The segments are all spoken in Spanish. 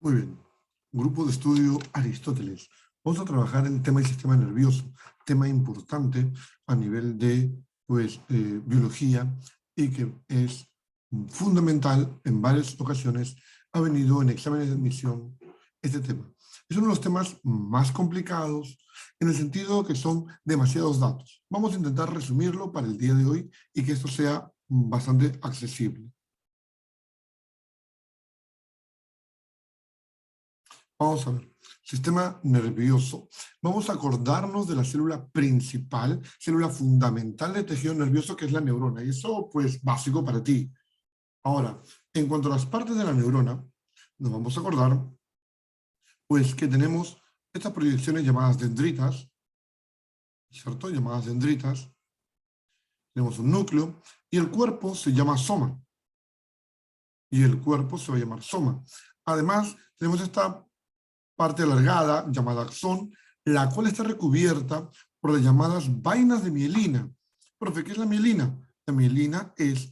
Muy bien. Grupo de estudio Aristóteles. Vamos a trabajar en el tema del sistema nervioso, tema importante a nivel de biología y que es fundamental en varias ocasiones. Ha venido en exámenes de admisión este tema. Es uno de los temas más complicados en el sentido que son demasiados datos. Vamos a intentar resumirlo para el día de hoy y que esto sea bastante accesible. Vamos a ver, sistema nervioso. Vamos a acordarnos de la célula principal, célula fundamental del tejido nervioso, que es la neurona. Y eso, pues, básico para ti. Ahora, en cuanto a las partes de la neurona, nos vamos a acordar, pues, que tenemos estas proyecciones llamadas dendritas, ¿cierto? Llamadas dendritas. Tenemos un núcleo y el cuerpo se llama soma. Y el cuerpo se va a llamar soma. Además, tenemos esta parte alargada, llamada axón, la cual está recubierta por las llamadas vainas de mielina. Profe, ¿qué es la mielina? La mielina es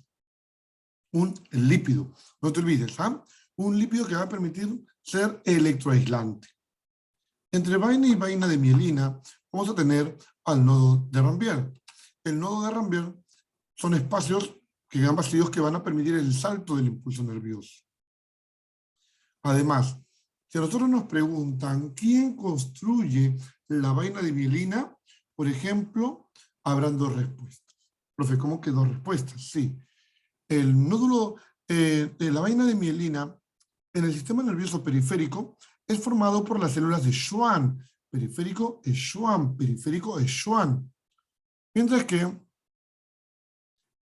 un lípido, no te olvides, ¿ah? Un lípido que va a permitir ser electroaislante. Entre vaina y vaina de mielina vamos a tener al nodo de Rambier. El nodo de Rambier son espacios que quedan vacíos que van a permitir el salto del impulso nervioso. Además, si a nosotros nos preguntan quién construye la vaina de mielina, por ejemplo, habrán dos respuestas. Profe, ¿cómo que dos respuestas? Sí. El nódulo de la vaina de mielina en el sistema nervioso periférico es formado por las células de Schwann. Periférico es Schwann, periférico es Schwann. Mientras que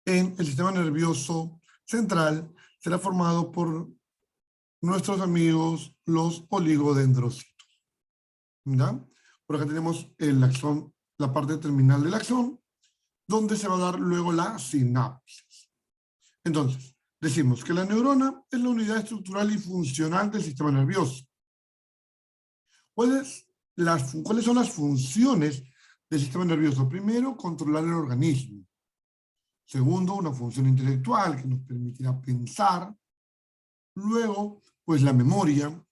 en el sistema nervioso central será formado por nuestros amigos los oligodendrocitos. ¿Ya? Por acá tenemos el axón, la parte terminal del axón, donde se va a dar luego la sinapsis. Entonces, decimos que la neurona es la unidad estructural y funcional del sistema nervioso. ¿Cuáles son las funciones del sistema nervioso? Primero, controlar el organismo. Segundo, una función intelectual que nos permitirá pensar. Luego, pues la memoria.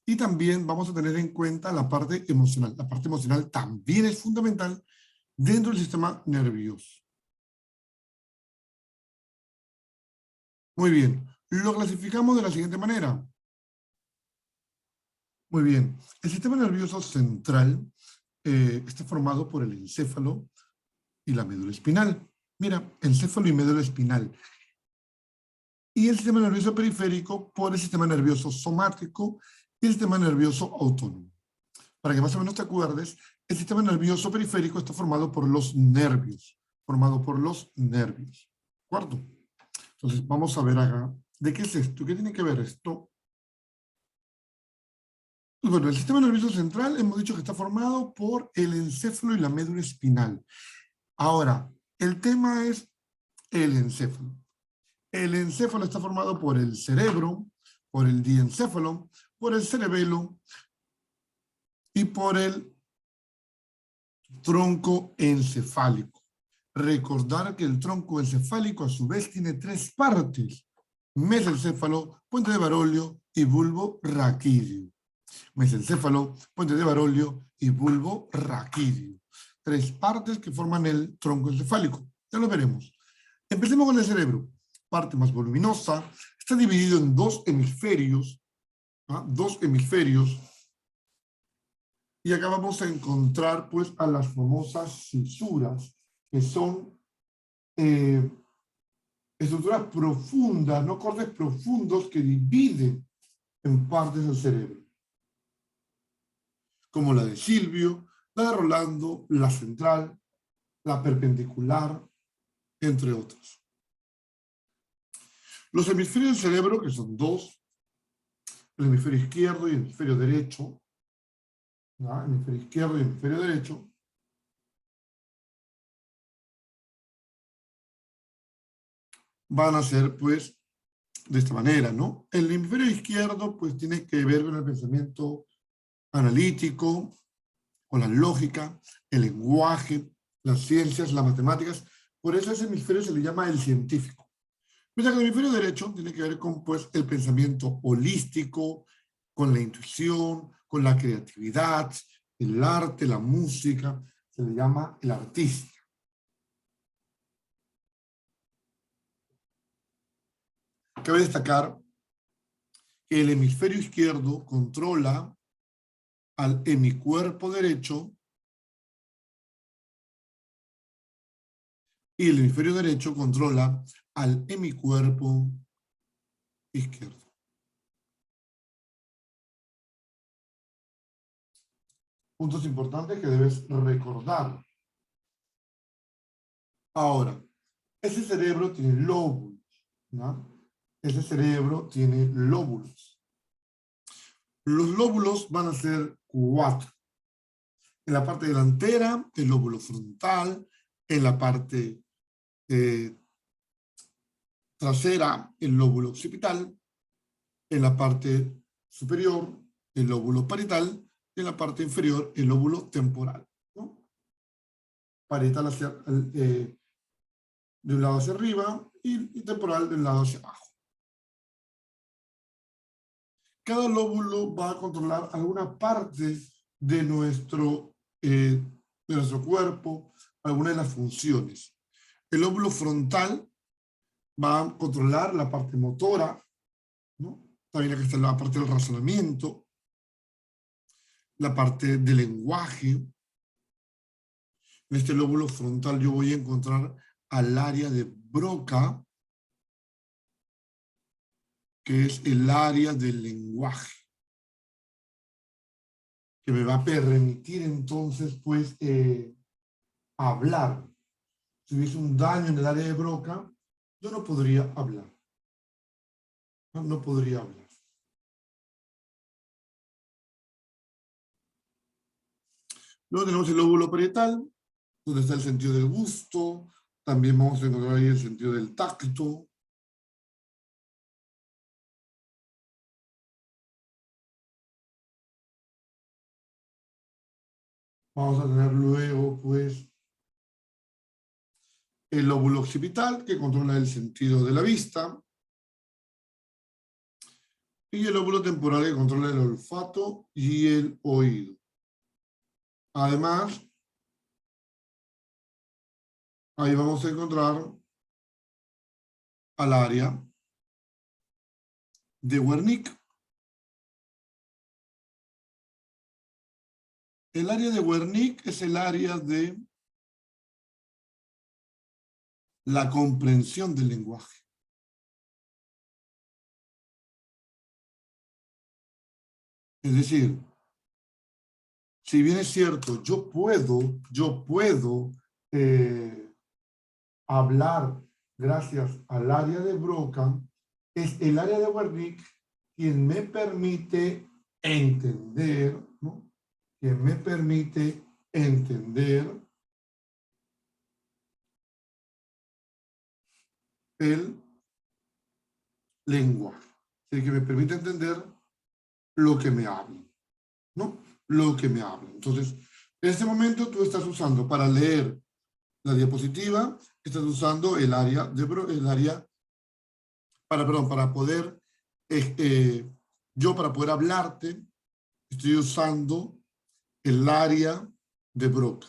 Y también vamos a tener en cuenta la parte emocional. La parte emocional también es fundamental dentro del sistema nervioso. Muy bien. Lo clasificamos de la siguiente manera. Muy bien. El sistema nervioso central está formado por el encéfalo y la médula espinal. Mira, encéfalo y médula espinal. Y el sistema nervioso periférico por el sistema nervioso somático y el sistema nervioso autónomo. Para que más o menos te acuerdes, el sistema nervioso periférico está formado por los nervios. ¿Cuarto? Entonces, vamos a ver acá. ¿De qué es esto? ¿Qué tiene que ver esto? Pues bueno, el sistema nervioso central hemos dicho que está formado por el encéfalo y la médula espinal. Ahora, el tema es el encéfalo. El encéfalo está formado por el cerebro, por el diencéfalo, por el cerebelo y por el tronco encefálico. Recordar que el tronco encefálico a su vez tiene tres partes: mesencéfalo, puente de Barolio y bulbo raquídeo. Mesencéfalo, puente de Barolio y bulbo raquídeo. Tres partes que forman el tronco encefálico. Ya lo veremos. Empecemos con el cerebro. Parte más voluminosa. Está dividido en dos hemisferios. Dos hemisferios. Y acá vamos a encontrar pues a las famosas fisuras, que son estructuras profundas, no cortes profundos que dividen en partes del cerebro. Como la de Silvio, la de Rolando, la central, la perpendicular, entre otros. Los hemisferios del cerebro, que son dos, el hemisferio izquierdo y el hemisferio derecho, ¿no? Hemisferio izquierdo y hemisferio derecho, van a ser, pues, de esta manera, ¿no? El hemisferio izquierdo, pues, tiene que ver con el pensamiento analítico, con la lógica, el lenguaje, las ciencias, las matemáticas. Por eso a ese hemisferio se le llama el científico. Mientras que el hemisferio derecho tiene que ver con, pues, el pensamiento holístico, con la intuición, con la creatividad, el arte, la música, se le llama el artista. Cabe destacar que el hemisferio izquierdo controla al hemicuerpo derecho y el hemisferio derecho controla al hemicuerpo izquierdo. Puntos importantes que debes recordar. Ahora, ese cerebro tiene lóbulos, ¿no? Ese cerebro tiene lóbulos. Los lóbulos van a ser 4. En la parte delantera, el lóbulo frontal. En la parte trasera, el lóbulo occipital. En la parte superior, el lóbulo parietal. Y en la parte inferior, el lóbulo temporal, ¿no? Parietal de un lado hacia arriba y temporal de un lado hacia abajo. Cada lóbulo va a controlar alguna parte de nuestro cuerpo, alguna de las funciones. El lóbulo frontal va a controlar la parte motora, ¿no? También aquí está la parte del razonamiento, la parte del lenguaje. En este lóbulo frontal yo voy a encontrar al área de Broca, que es el área del lenguaje, que me va a permitir entonces, pues, hablar. Si hubiese un daño en el área de Broca, yo no podría hablar. No podría hablar. Luego tenemos el lóbulo parietal, donde está el sentido del gusto. También vamos a encontrar ahí el sentido del tacto. Vamos a tener luego, pues, el lóbulo occipital, que controla el sentido de la vista. Y el lóbulo temporal, que controla el olfato y el oído. Además, ahí vamos a encontrar al área de Wernicke. El área de Wernicke es el área de la comprensión del lenguaje. Es decir, si bien es cierto, yo puedo hablar gracias al área de Broca, es el área de Wernicke quien me permite entender, ¿no? Quien me permite entender el lenguaje. Es decir, que me permite entender lo que me hablan, ¿no? Lo que me hablan. Entonces, en este momento tú estás usando para leer la diapositiva, estás usando el área para poder, para poder hablarte, estoy usando el área de Broca.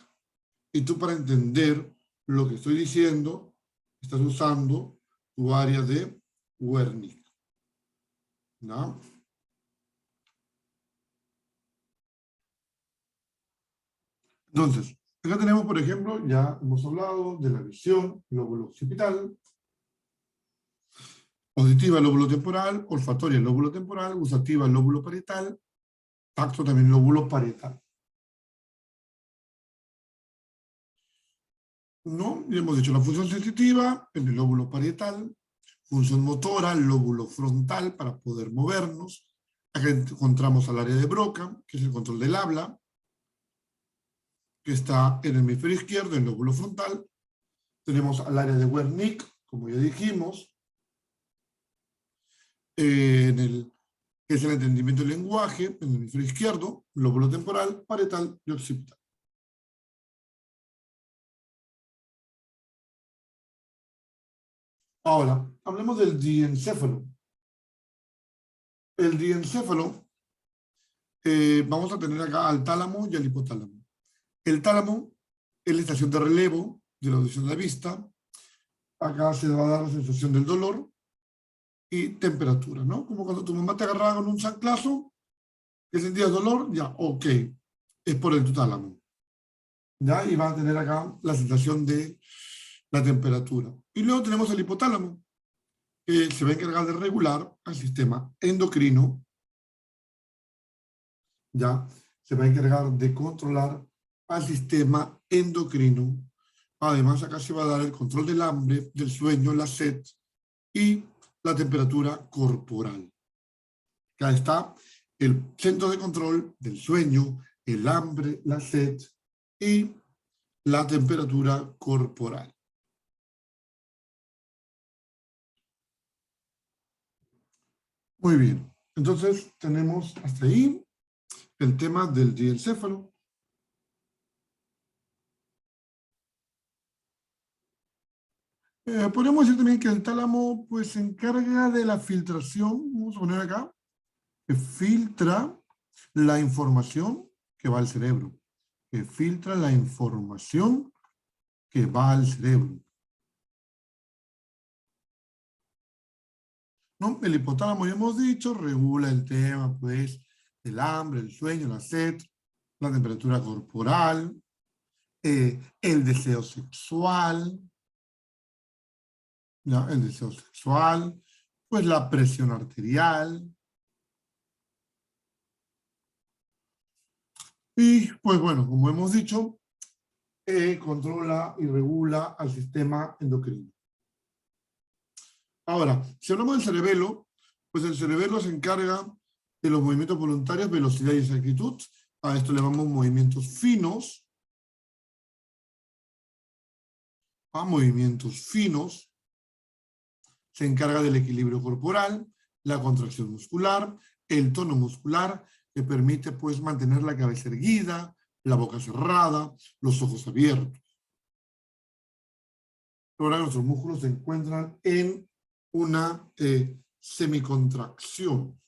Y tú para entender lo que estoy diciendo, estás usando tu área de Wernicke, ¿no? Entonces, acá tenemos, por ejemplo, ya hemos hablado de la visión, lóbulo occipital, auditiva, lóbulo temporal, olfatoria, lóbulo temporal, gustativa, lóbulo parietal, tacto también, lóbulo parietal. ¿No? Ya hemos dicho la función sensitiva en el lóbulo parietal, función motora, el lóbulo frontal para poder movernos. Acá encontramos al área de Broca, que es el control del habla, que está en el hemisferio izquierdo, en el lóbulo frontal. Tenemos al área de Wernicke, como ya dijimos, que es el entendimiento del lenguaje, en el hemisferio izquierdo, lóbulo temporal, parietal y occipital. Ahora, hablemos del diencéfalo. El diencéfalo vamos a tener acá al tálamo y al hipotálamo. El tálamo es la estación de relevo de la audición de la vista. Acá se va a dar la sensación del dolor y temperatura, ¿no? Como cuando tu mamá te agarraba con un chanclazo, que sentías dolor, ya, ok, es por el tálamo. ¿Ya? Y va a tener acá la sensación de la temperatura. Y luego tenemos el hipotálamo, que se va a encargar de regular al sistema endocrino, ¿ya? Se va a encargar de controlar al sistema endocrino. Además, acá se va a dar el control del hambre, del sueño, la sed y la temperatura corporal. Acá está el centro de control del sueño, el hambre, la sed y la temperatura corporal. Muy bien. Entonces, tenemos hasta ahí el tema del diencéfalo. Podemos decir también que el tálamo pues, se encarga de la filtración, vamos a poner acá, que filtra la información que va al cerebro, que filtra la información que va al cerebro. ¿No? El hipotálamo, ya hemos dicho, regula el tema, pues, del hambre, el sueño, la sed, la temperatura corporal, el deseo sexual, ¿ya? El deseo sexual, pues la presión arterial, y pues bueno, como hemos dicho, controla y regula al sistema endocrino. Ahora, si hablamos del cerebelo, pues el cerebelo se encarga de los movimientos voluntarios, velocidad y exactitud. A esto le llamamos movimientos finos. A movimientos finos. Se encarga del equilibrio corporal, la contracción muscular, el tono muscular, que permite pues mantener la cabeza erguida, la boca cerrada, los ojos abiertos. Ahora nuestros músculos se encuentran en una semicontracción.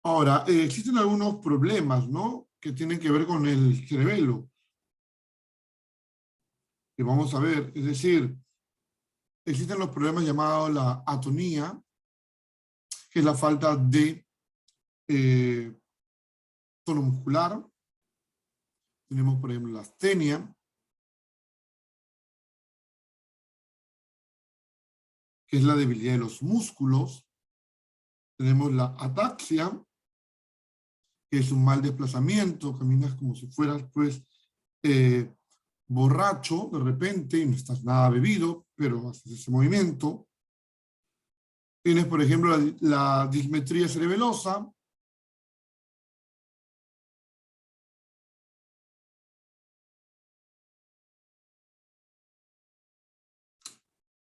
Ahora, existen algunos problemas, ¿no? Que tienen que ver con el cerebelo. Que vamos a ver, es decir, existen los problemas llamados la atonía, que es la falta de tono muscular. Tenemos, por ejemplo, la astenia, que es la debilidad de los músculos. Tenemos la ataxia, que es un mal desplazamiento, caminas como si fueras, pues, borracho de repente y no estás nada bebido, pero haces ese movimiento. Tienes, por ejemplo, la dismetría cerebelosa,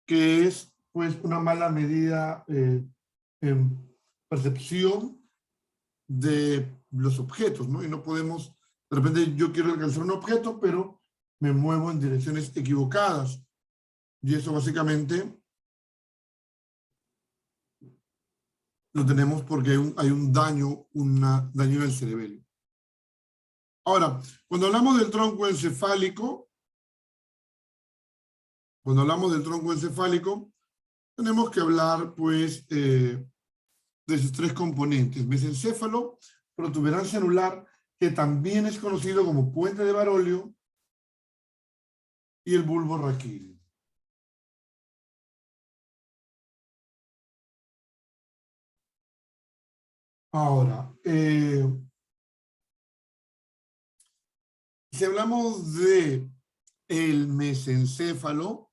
que es, pues, una mala medida en percepción de los objetos, ¿no? Y no podemos, de repente yo quiero alcanzar un objeto, pero me muevo en direcciones equivocadas. Y eso básicamente lo tenemos porque hay un daño, daño en el cerebelo. Ahora, cuando hablamos del tronco encefálico, tenemos que hablar, pues, de sus tres componentes: mesencéfalo, protuberancia anular, que también es conocido como puente de Barolio, y el bulbo raquídeo. Ahora, si hablamos de el mesencéfalo,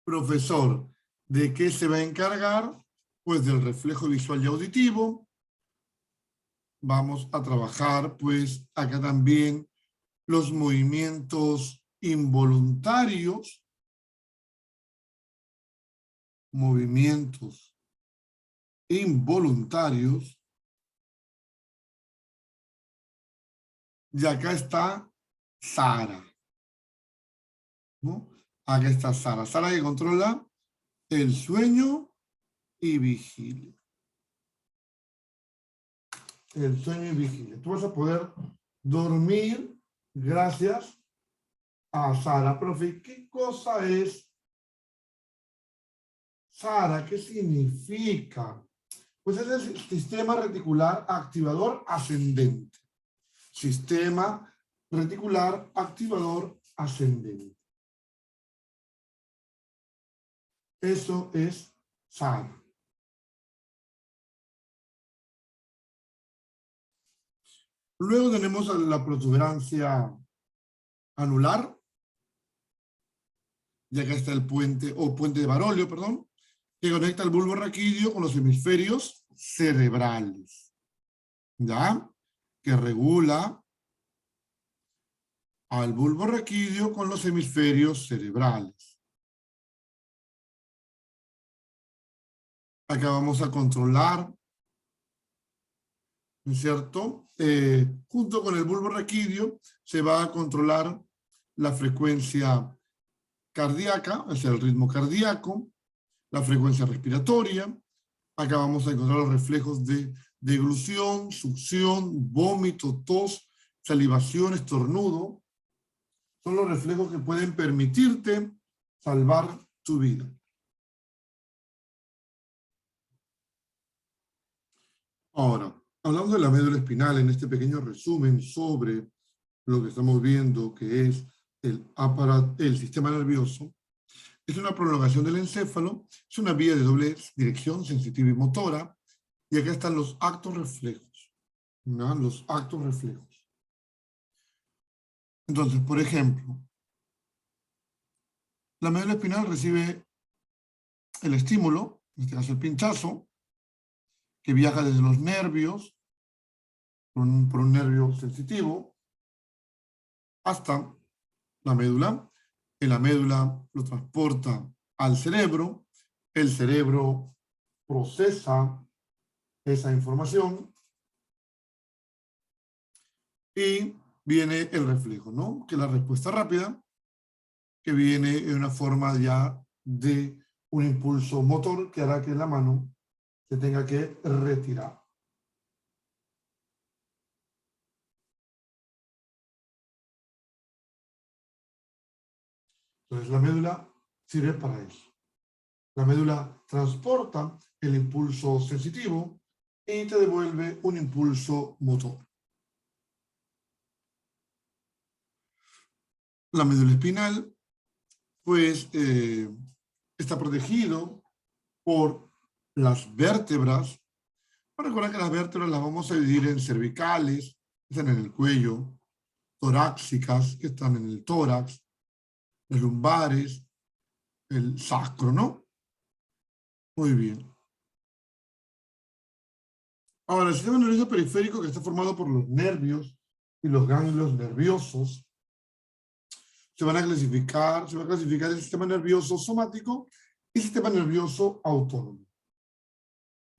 profesor, ¿de qué se va a encargar? Pues del reflejo visual y auditivo. Vamos a trabajar, pues, acá también los movimientos involuntarios, movimientos involuntarios, y acá está Sara, ¿no? Aquí está Sara. Sara que controla el sueño y vigilia. El sueño y vigilia. Tú vas a poder dormir gracias a Sara. Profe, ¿qué cosa es Sara? ¿Qué significa? Pues es el sistema reticular activador ascendente. Sistema reticular activador ascendente. Eso es SARA. Luego tenemos la protuberancia anular. Y acá está el puente, o puente de Barolio, perdón, que conecta el bulbo raquídeo con los hemisferios cerebrales. ¿Ya? Que regula al bulbo raquídeo con los hemisferios cerebrales. Acá vamos a controlar, ¿no es cierto? Junto con el bulbo raquídeo se va a controlar la frecuencia cardíaca, es el ritmo cardíaco, la frecuencia respiratoria. Acá vamos a encontrar los reflejos de deglución, succión, vómito, tos, salivación, estornudo. Son los reflejos que pueden permitirte salvar tu vida. Ahora, hablando de la médula espinal, en este pequeño resumen sobre lo que estamos viendo, que es el sistema nervioso, es una prolongación del encéfalo, es una vía de doble dirección, sensitiva y motora, y acá están los actos reflejos, ¿no? Los actos reflejos. Entonces, por ejemplo, la médula espinal recibe el estímulo, en este caso el pinchazo, que viaja desde los nervios, por un nervio sensitivo, hasta la médula. En la médula lo transporta al cerebro, el cerebro procesa esa información y viene el reflejo, ¿no? Que es la respuesta rápida, que viene en una forma ya de un impulso motor que hará que la mano se tenga que retirar. Entonces la médula sirve para eso. La médula transporta el impulso sensitivo y te devuelve un impulso motor. La médula espinal, pues, está protegido por las vértebras. Recuerda que las vértebras las vamos a dividir en cervicales, que están en el cuello, torácicas, que están en el tórax, las lumbares, el sacro, ¿no? Muy bien. Ahora, el sistema nervioso periférico, que está formado por los nervios y los ganglios nerviosos, se va a clasificar el sistema nervioso somático y sistema nervioso autónomo.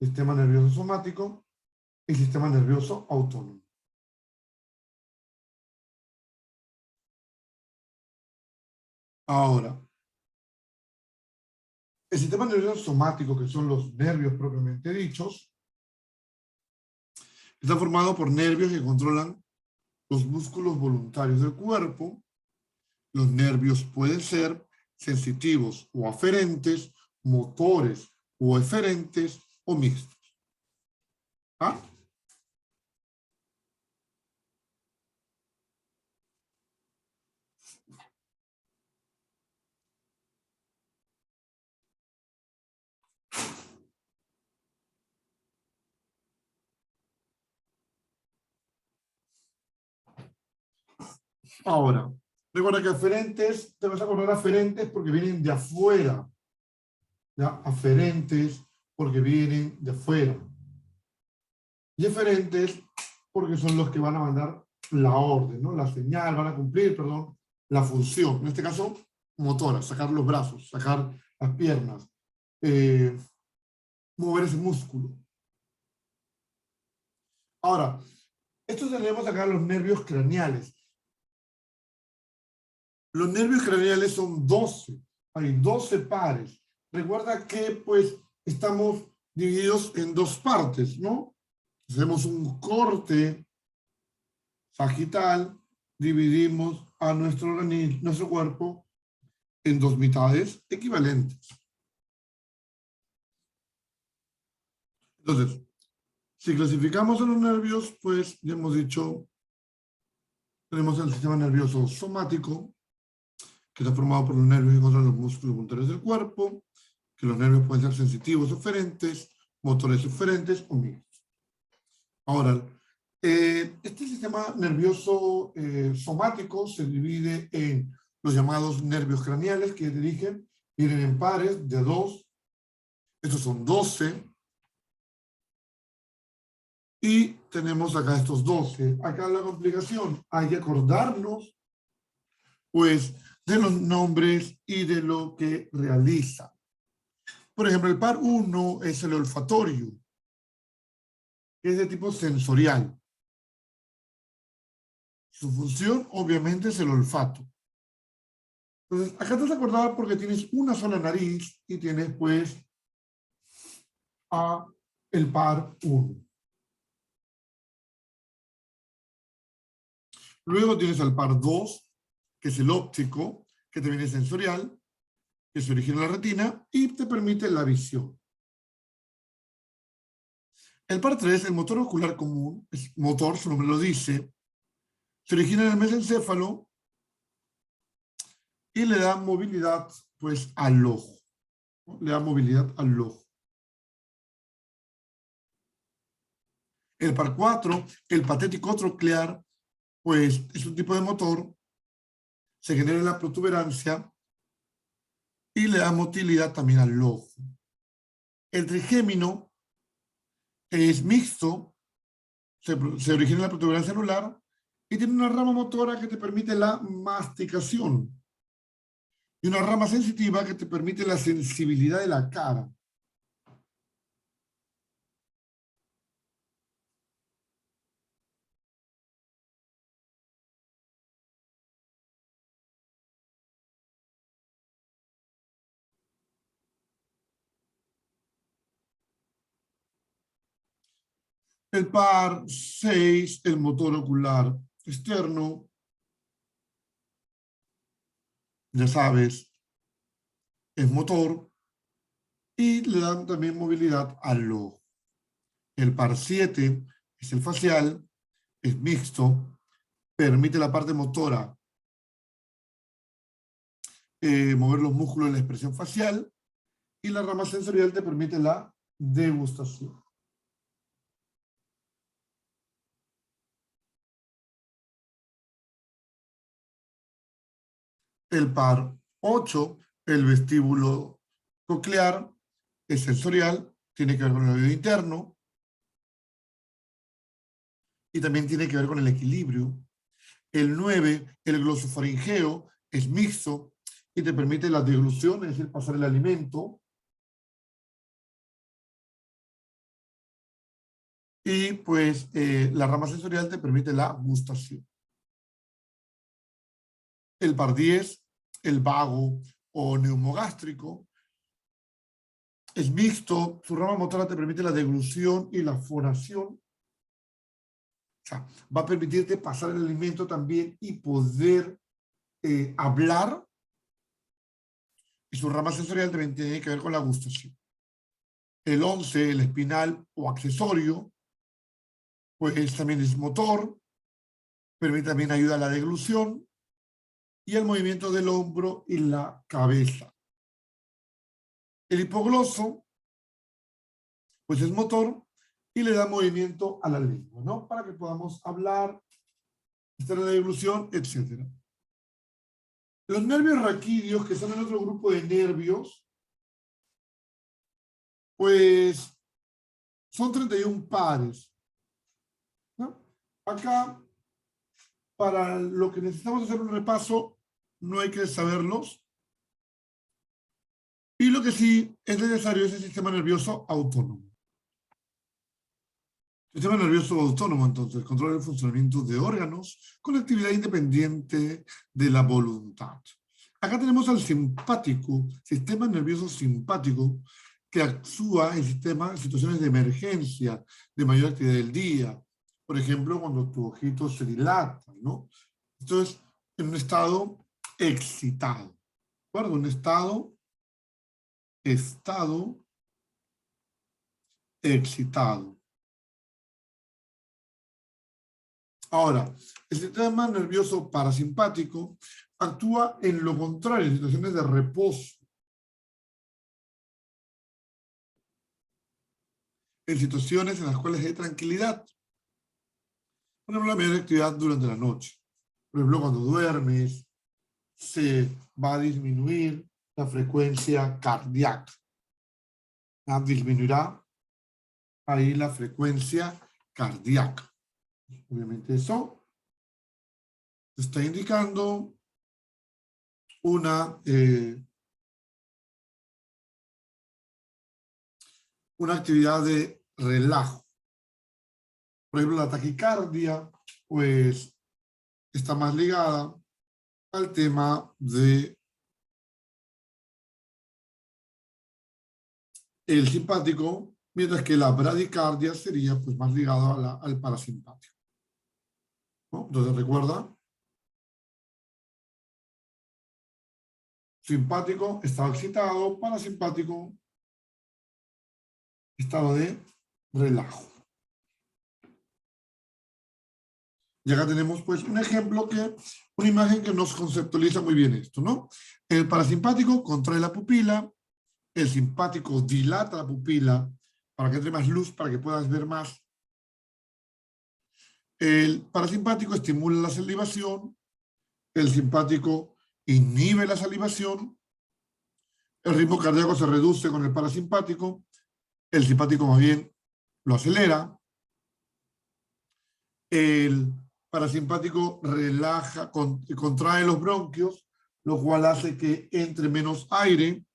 Sistema nervioso somático y sistema nervioso autónomo. Ahora, el sistema nervioso somático, que son los nervios propiamente dichos, está formado por nervios que controlan los músculos voluntarios del cuerpo. Los nervios pueden ser sensitivos o aferentes, motores o eferentes o mixtos. ¿Ah? Ahora, recuerda que aferentes, te vas a acordar aferentes porque vienen de afuera. ¿Ya? Aferentes porque vienen de afuera. Y eferentes porque son los que van a mandar la orden, ¿no? La señal, van a cumplir, perdón, la función. En este caso, motora, sacar los brazos, sacar las piernas, mover ese músculo. Ahora, estos tenemos acá los nervios craneales. Los nervios craneales son 12. Hay 12 pares. Recuerda que, pues, estamos divididos en dos partes, ¿no? Hacemos un corte sagital, dividimos a nuestro organismo, nuestro cuerpo, en dos mitades equivalentes. Entonces, si clasificamos a los nervios, pues ya hemos dicho, tenemos el sistema nervioso somático, que está formado por los nervios que controlan los músculos puntuales del cuerpo, que los nervios pueden ser sensitivos o ferentes, motores diferentes o mixtos. Ahora, este sistema nervioso somático se divide en los llamados nervios craneales, que ya te dije, vienen en pares de 2, estos son 12, y tenemos acá estos 12. Acá la complicación, hay que acordarnos, pues, de los nombres y de lo que realiza. Por ejemplo, el par 1 es el olfatorio, que es de tipo sensorial. Su función, obviamente, es el olfato. Entonces, acá te has acordado porque tienes una sola nariz y tienes, pues, el par 1. Luego tienes al par 2, que es el óptico, que también es sensorial, que se origina en la retina y te permite la visión. El par 3, el motor ocular común, es motor, su nombre lo dice, se origina en el mesencéfalo y le da movilidad, pues, al ojo, ¿no? Le da movilidad al ojo. El par 4, el patético troclear, pues es un tipo de motor, se genera en la protuberancia y le da motilidad también al ojo. El trigémino es mixto, se origina en la protuberancia anular y tiene una rama motora que te permite la masticación y una rama sensitiva que te permite la sensibilidad de la cara. El par 6, el motor ocular externo, ya sabes, es motor y le dan también movilidad al ojo. El par 7 es el facial, es mixto, permite la parte motora mover los músculos de la expresión facial y la rama sensorial te permite la degustación. El par 8, el vestíbulo coclear, es sensorial, tiene que ver con el oído interno y también tiene que ver con el equilibrio. El 9, el glosofaringeo, es mixto y te permite la deglución, es decir, pasar el alimento. Y pues la rama sensorial te permite la gustación. El par 10, el vago o neumogástrico, es mixto, su rama motora te permite la deglución y la fonación. O sea, va a permitirte pasar el alimento también y poder hablar. Y su rama sensorial también tiene que ver con la gustación. El 11, el espinal o accesorio, pues también es motor, permite también ayuda a la deglución y el movimiento del hombro y la cabeza. El hipogloso, pues es motor y le da movimiento a la lengua, ¿no? Para que podamos hablar, estar en la deglución, etc. Los nervios raquídeos, que son el otro grupo de nervios, pues son 31 pares, ¿no? Acá, para lo que necesitamos hacer un repaso, no hay que saberlos. Y lo que sí es necesario es el sistema nervioso autónomo. Sistema nervioso autónomo, entonces, controla el funcionamiento de órganos con actividad independiente de la voluntad. Acá tenemos al simpático, sistema nervioso simpático, que actúa en situaciones de emergencia, de mayor actividad del día. Por ejemplo, cuando tu ojito se dilata, ¿no? Entonces, en un estado excitado. ¿De acuerdo? Un estado excitado. Ahora, el sistema nervioso parasimpático actúa en lo contrario, en situaciones de reposo, en situaciones en las cuales hay tranquilidad. Por ejemplo, la mayor actividad durante la noche. Por ejemplo, cuando duermes, se va a disminuir la frecuencia cardíaca. Disminuirá ahí la frecuencia cardíaca. Obviamente eso está indicando una actividad de relajo. Por ejemplo, la taquicardia, pues, está más ligada al tema de el simpático, mientras que la bradicardia sería, pues, más ligada al parasimpático, ¿no? Entonces, recuerda, simpático, estado excitado, parasimpático, estado de relajo. Y acá tenemos pues un ejemplo una imagen que nos conceptualiza muy bien esto, ¿no? El parasimpático contrae la pupila, el simpático dilata la pupila para que entre más luz, para que puedas ver más. El parasimpático estimula la salivación, el simpático inhibe la salivación, el ritmo cardíaco se reduce con el parasimpático, el simpático más bien lo acelera, el parasimpático relaja, contrae los bronquios, lo cual hace que entre menos aire,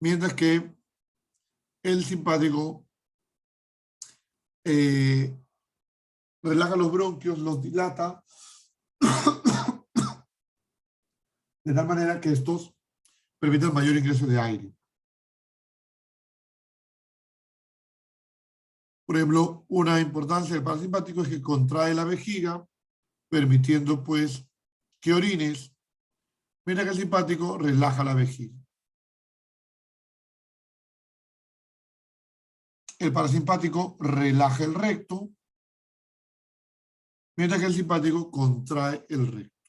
mientras que el simpático relaja los bronquios, los dilata, de tal manera que estos permiten mayor ingreso de aire. Por ejemplo, una importancia del parasimpático es que contrae la vejiga, permitiendo pues que orines, mientras que el simpático relaja la vejiga. El parasimpático relaja el recto, mientras que el simpático contrae el recto.